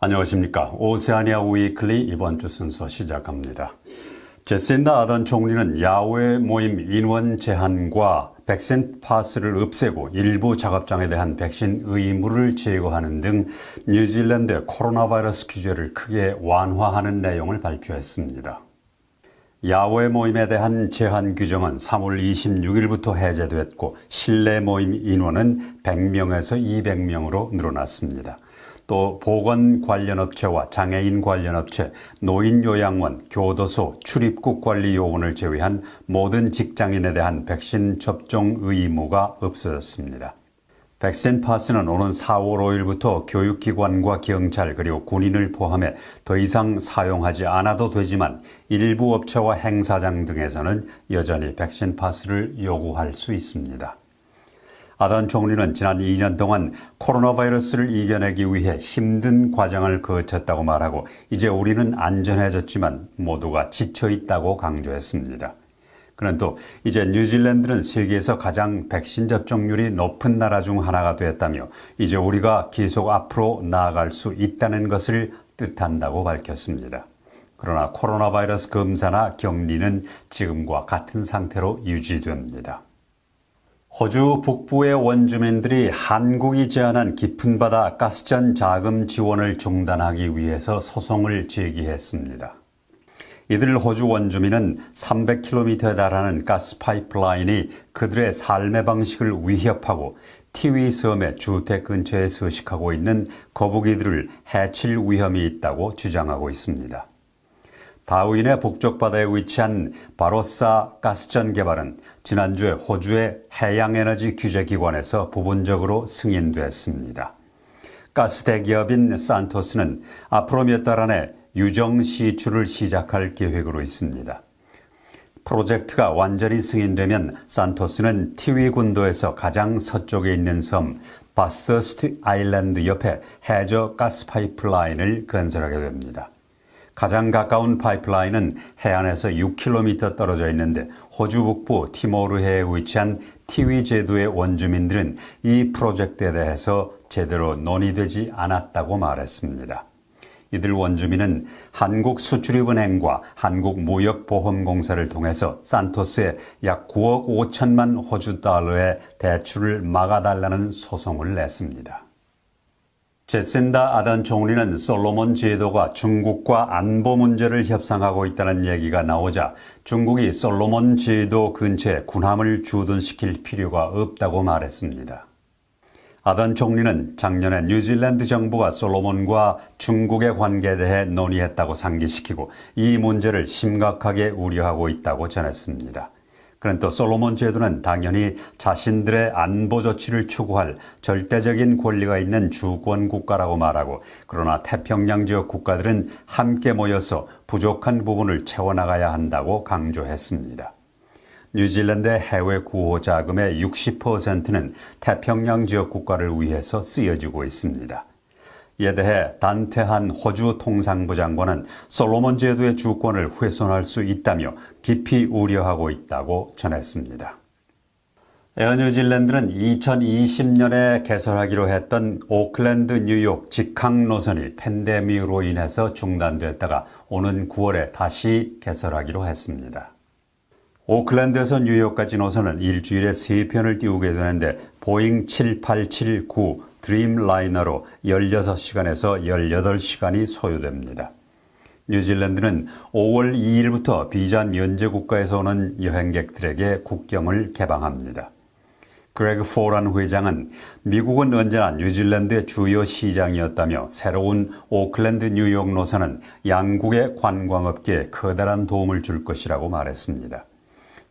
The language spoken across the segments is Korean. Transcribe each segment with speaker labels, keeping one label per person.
Speaker 1: 안녕하십니까. 오세아니아 위클리 이번 주 순서 시작합니다. 제신다 아던 총리는 야외 모임 인원 제한과 백신 파스를 없애고 일부 작업장에 대한 백신 의무를 제거하는 등 뉴질랜드의 코로나 바이러스 규제를 크게 완화하는 내용을 발표했습니다. 야외 모임에 대한 제한 규정은 3월 26일부터 해제됐고 실내 모임 인원은 100명에서 200명으로 늘어났습니다. 또 보건 관련 업체와 장애인 관련 업체, 노인요양원, 교도소, 출입국 관리 요원을 제외한 모든 직장인에 대한 백신 접종 의무가 없어졌습니다. 백신 파스는 오는 4월 5일부터 교육기관과 경찰 그리고 군인을 포함해 더 이상 사용하지 않아도 되지만 일부 업체와 행사장 등에서는 여전히 백신 파스를 요구할 수 있습니다. 아던 총리는 지난 2년 동안 코로나 바이러스를 이겨내기 위해 힘든 과정을 거쳤다고 말하고 이제 우리는 안전해졌지만 모두가 지쳐있다고 강조했습니다. 그는 또 이제 뉴질랜드는 세계에서 가장 백신 접종률이 높은 나라 중 하나가 됐다며 이제 우리가 계속 앞으로 나아갈 수 있다는 것을 뜻한다고 밝혔습니다. 그러나 코로나 바이러스 검사나 격리는 지금과 같은 상태로 유지됩니다. 호주 북부의 원주민들이 한국이 제안한 깊은 바다 가스전 자금 지원을 중단하기 위해서 소송을 제기했습니다. 이들 호주 원주민은 300km에 달하는 가스 파이프라인이 그들의 삶의 방식을 위협하고 티위 섬의 주택 근처에 서식하고 있는 거북이들을 해칠 위험이 있다고 주장하고 있습니다. 다윈의 북쪽 바다에 위치한 바로사 가스전 개발은 지난주에 호주의 해양에너지 규제기관에서 부분적으로 승인됐습니다. 가스 대기업인 산토스는 앞으로 몇 달 안에 유정 시추를 시작할 계획으로 있습니다. 프로젝트가 완전히 승인되면 산토스는 티위 군도에서 가장 서쪽에 있는 섬 바서스트 아일랜드 옆에 해저 가스 파이프라인을 건설하게 됩니다. 가장 가까운 파이프라인은 해안에서 6km 떨어져 있는데 호주 북부 티모르해에 위치한 티위 제도의 원주민들은 이 프로젝트에 대해서 제대로 논의되지 않았다고 말했습니다. 이들 원주민은 한국수출입은행과 한국무역보험공사를 통해서 산토스에 약 9억 5천만 호주 달러의 대출을 막아달라는 소송을 냈습니다. 제신다 아던 총리는 솔로몬 제도가 중국과 안보 문제를 협상하고 있다는 얘기가 나오자 중국이 솔로몬 제도 근처에 군함을 주둔시킬 필요가 없다고 말했습니다. 아던 총리는 작년에 뉴질랜드 정부가 솔로몬과 중국의 관계에 대해 논의했다고 상기시키고 이 문제를 심각하게 우려하고 있다고 전했습니다. 그는 또 솔로몬 제도는 당연히 자신들의 안보 조치를 추구할 절대적인 권리가 있는 주권 국가라고 말하고 그러나 태평양 지역 국가들은 함께 모여서 부족한 부분을 채워나가야 한다고 강조했습니다. 뉴질랜드의 해외 구호 자금의 60%는 태평양 지역 국가를 위해서 쓰여지고 있습니다. 이에 대해 단테한 호주 통상부 장관은 솔로몬 제도의 주권을 훼손할 수 있다며 깊이 우려하고 있다고 전했습니다. 에어 뉴질랜드는 2020년에 개설하기로 했던 오클랜드 뉴욕 직항 노선이 팬데믹으로 인해서 중단됐다가 오는 9월에 다시 개설하기로 했습니다. 오클랜드에서 뉴욕까지 노선은 일주일에 3편을 띄우게 되는데 보잉 787-9 드림라이너로 16시간에서 18시간이 소요됩니다. 뉴질랜드는 5월 2일부터 비자 면제 국가에서 오는 여행객들에게 국경을 개방합니다. 그레그 포란 회장은 미국은 언제나 뉴질랜드의 주요 시장이었다며 새로운 오클랜드 뉴욕 노선은 양국의 관광업계에 커다란 도움을 줄 것이라고 말했습니다.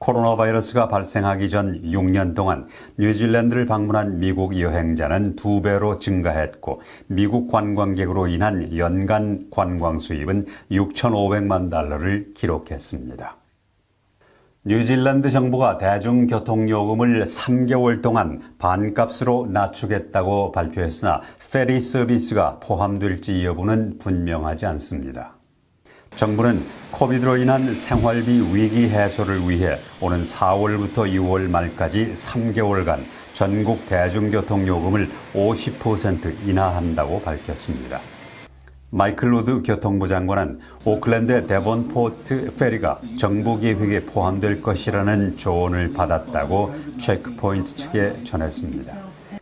Speaker 1: 코로나 바이러스가 발생하기 전 6년 동안 뉴질랜드를 방문한 미국 여행자는 2배로 증가했고 미국 관광객으로 인한 연간 관광 수입은 6,500만 달러를 기록했습니다. 뉴질랜드 정부가 대중교통요금을 3개월 동안 반값으로 낮추겠다고 발표했으나 페리 서비스가 포함될지 여부는 분명하지 않습니다. 정부는 코비드로 인한 생활비 위기 해소를 위해 오는 4월부터 6월 말까지 3개월간 전국 대중교통 요금을 50% 인하한다고 밝혔습니다. 마이클 로드 교통부 장관은 오클랜드의 데본포트 페리가 정부 계획에 포함될 것이라는 조언을 받았다고 체크포인트 측에 전했습니다.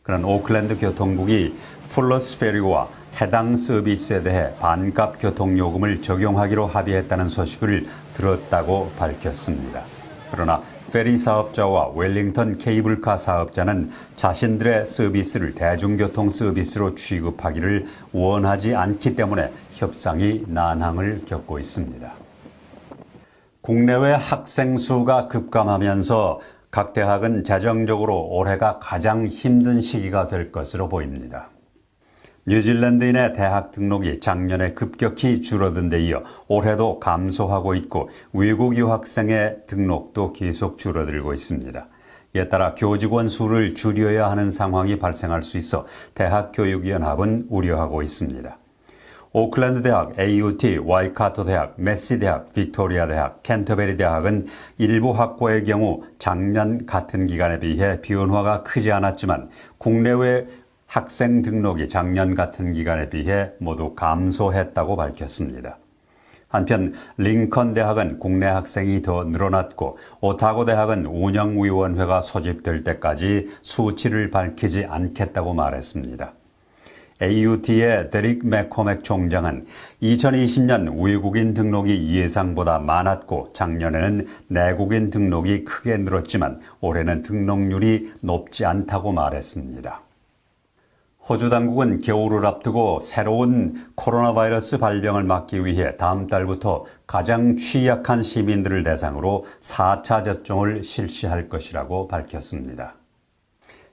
Speaker 1: 그는 오클랜드 교통국이 풀러스 페리와 해당 서비스에 대해 반값 교통요금을 적용하기로 합의했다는 소식을 들었다고 밝혔습니다. 그러나 페리 사업자와 웰링턴 케이블카 사업자는 자신들의 서비스를 대중교통 서비스로 취급하기를 원하지 않기 때문에 협상이 난항을 겪고 있습니다. 국내외 학생 수가 급감하면서 각 대학은 재정적으로 올해가 가장 힘든 시기가 될 것으로 보입니다. 뉴질랜드인의 대학 등록이 작년에 급격히 줄어든 데 이어 올해도 감소하고 있고 외국 유학생의 등록도 계속 줄어들고 있습니다. 이에 따라 교직원 수를 줄여야 하는 상황이 발생할 수 있어 대학교육연합은 우려하고 있습니다. 오클랜드 대학, AUT, 와이카토 대학, 메시 대학, 빅토리아 대학, 캔터베리 대학은 일부 학과의 경우 작년 같은 기간에 비해 변화가 크지 않았지만 국내외 학생 등록이 작년 같은 기간에 비해 모두 감소했다고 밝혔습니다. 한편 링컨 대학은 국내 학생이 더 늘어났고 오타고 대학은 운영위원회가 소집될 때까지 수치를 밝히지 않겠다고 말했습니다. AUT의 데릭 맥코맥 총장은 2020년 외국인 등록이 예상보다 많았고 작년에는 내국인 등록이 크게 늘었지만 올해는 등록률이 높지 않다고 말했습니다. 호주 당국은 겨울을 앞두고 새로운 코로나 바이러스 발병을 막기 위해 다음 달부터 가장 취약한 시민들을 대상으로 4차 접종을 실시할 것이라고 밝혔습니다.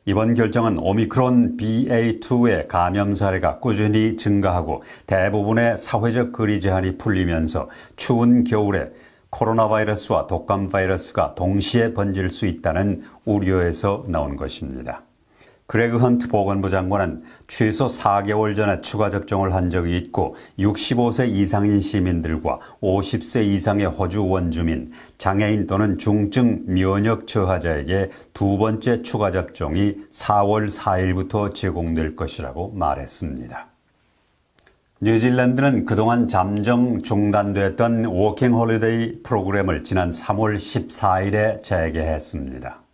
Speaker 1: 이번 결정은 오미크론 BA2의 감염 사례가 꾸준히 증가하고 대부분의 사회적 거리 제한이 풀리면서 추운 겨울에 코로나 바이러스와 독감 바이러스가 동시에 번질 수 있다는 우려에서 나온 것입니다. 그레그 헌트 보건부 장관은 최소 4개월 전에 추가 접종을 한 적이 있고 65세 이상인 시민들과 50세 이상의 호주 원주민, 장애인 또는 중증 면역 저하자에게 두 번째 추가 접종이 4월 4일부터 제공될 것이라고 말했습니다. 뉴질랜드는 그동안 잠정 중단됐던 워킹 홀리데이 프로그램을 지난 3월 14일에 재개했습니다.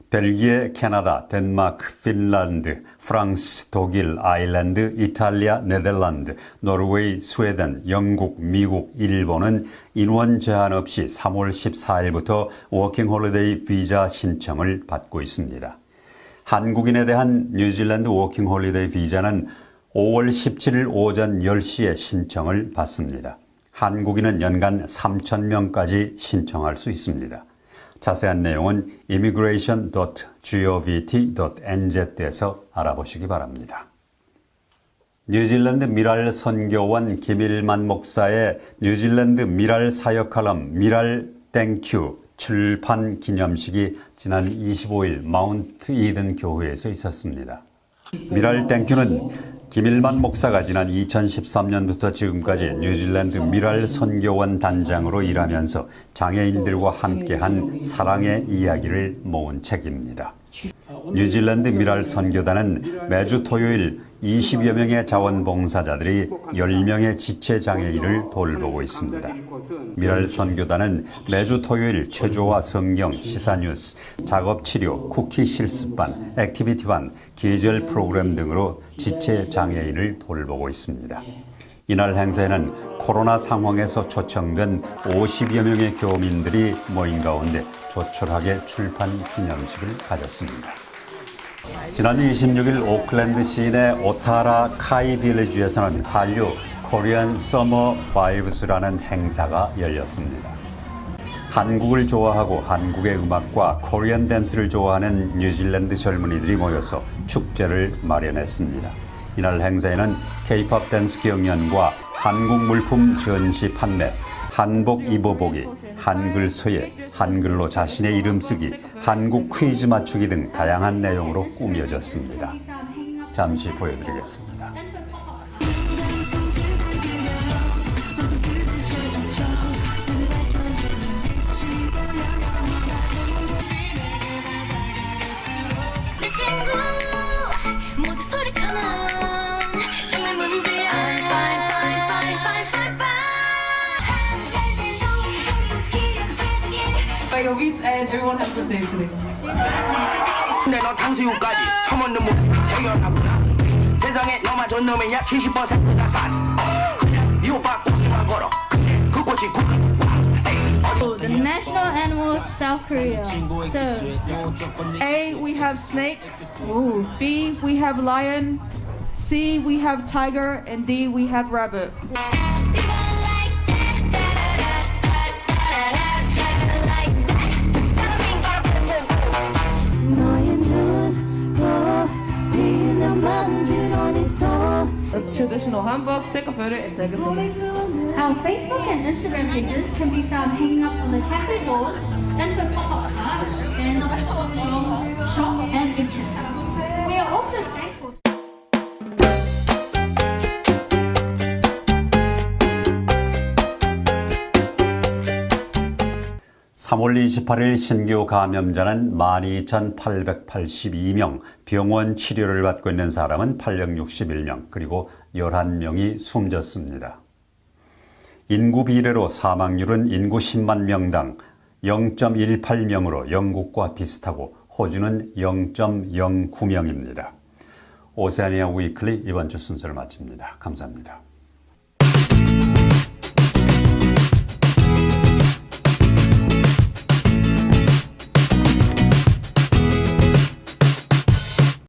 Speaker 1: 벨기에, 캐나다, 덴마크, 핀란드, 프랑스, 독일, 아일랜드, 이탈리아, 네덜란드, 노르웨이, 스웨덴, 영국, 미국, 일본은 인원 제한 없이 3월 14일부터 워킹홀리데이 비자 신청을 받고 있습니다. 한국인에 대한 뉴질랜드 워킹홀리데이 비자는 5월 17일 오전 10시에 신청을 받습니다. 한국인은 연간 3,000명까지 신청할 수 있습니다. 자세한 내용은 immigration.govt.nz에서 알아보시기 바랍니다. 뉴질랜드 미랄 선교원 김일만 목사의 뉴질랜드 미랄 사역 칼럼 미랄 땡큐 출판 기념식이 지난 25일 마운트 이든 교회에서 있었습니다. 미랄 땡큐는 김일만 목사가 지난 2013년부터 지금까지 뉴질랜드 미랄 선교원 단장으로 일하면서 장애인들과 함께한 사랑의 이야기를 모은 책입니다. 뉴질랜드 미랄 선교단은 매주 토요일 20여 명의 자원봉사자들이 10명의 지체장애인을 돌보고 있습니다. 미랄 선교단은 매주 토요일 체조와 성경, 시사뉴스, 작업치료, 쿠키 실습반, 액티비티반, 계절 프로그램 등으로 지체장애인을 돌보고 있습니다. 이날 행사에는 코로나 상황에서 초청된 50여 명의 교민들이 모인 가운데 조촐하게 출판 기념식을 가졌습니다. 지난 26일 오클랜드 시내 오타라 카이 빌리지에서는 한류 코리안 서머 바이브스라는 행사가 열렸습니다. 한국을 좋아하고 한국의 음악과 코리안 댄스를 좋아하는 뉴질랜드 젊은이들이 모여서 축제를 마련했습니다. 이날 행사에는 K-POP 댄스 경연과 한국 물품 전시 판매, 한복 입어보기, 한글 서예, 한글로 자신의 이름 쓰기, 한국 퀴즈 맞추기 등 다양한 내용으로 꾸며졌습니다. 잠시 보여드리겠습니다.
Speaker 2: 내 친구 모두 소리쳐놔 정말 문제야
Speaker 3: Mega Beats, and everyone have a good day today.
Speaker 4: 근데 너 탕수육까지 처음 얻는 모습이 대견하구나. 세상에 너만 전 놈이냐 70%가 산. 그냥 이 오빠 꽃만 걸어. 근데 그 꽃이
Speaker 5: The national animal is South Korea. So,
Speaker 3: A, we have snake. B, we have lion. C, we have tiger. And D, we have rabbit. A traditional hanbok, take a photo, and take a selfie.
Speaker 5: our Facebook and Instagram pages can be found hanging up on the cafe doors, info pop-up cards, and the shop and entrance. We are also thankful.
Speaker 1: (3월 28일) 신규 감염자는 12,882명, 병원 치료를 받고 있는 사람은 861명, 그리고 11명이 숨졌습니다. 인구 비례로 사망률은 인구 10만 명당 0.18명으로 영국과 비슷하고 호주는 0.09명입니다. 오세아니아 위클리 이번 주 순서를 마칩니다. 감사합니다.